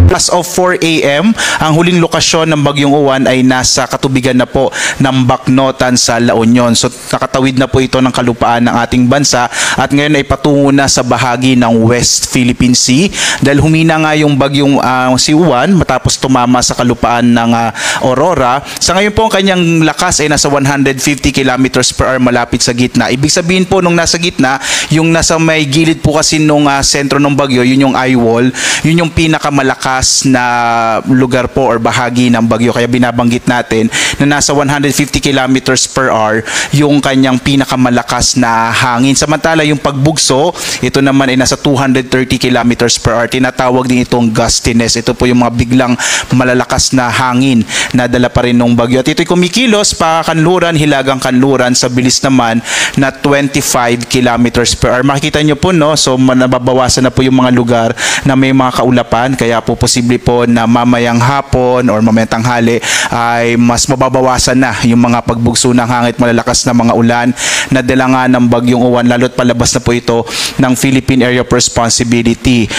As of 4 a.m., ang huling lokasyon ng Bagyong Uwan ay nasa katubigan na po ng Bacnotan sa La Union. So nakatawid na po ito ng kalupaan ng ating bansa at ngayon ay patungo na sa bahagi ng West Philippine Sea dahil humina nga yung bagyong si Uwan matapos tumama sa kalupaan ng Aurora. Sa ngayon po ang kanyang lakas ay nasa 150 kilometers per hour malapit sa gitna. Ibig sabihin po nung nasa gitna, yung nasa may gilid po kasi nung sentro ng bagyo, yun yung eye wall, yun yung pinakamalakas na lugar po or bahagi ng bagyo. Kaya binabanggit natin na nasa 150 kilometers per hour yung kanyang pinakamalakas na hangin. Samantala yung pagbugso, ito naman ay nasa 230 kilometers per hour. Tinatawag din itong gustiness. Ito po yung mga biglang malalakas na hangin na dala pa rin ng bagyo. At ito'y kumikilos pa kanluran, hilagang kanluran sa bilis naman na 25 kilometers per hour. Makikita nyo po, no? So nababawasan na po yung mga lugar na may mga kaulapan. Kaya po posible po na mamayang hapon or mamayang tanghali ay mas mababawasan na yung mga pagbugso ng hangin, malalakas na mga ulan na dala nga ng Bagyong Uwan, lalo't palabas na po ito ng Philippine Area of Responsibility.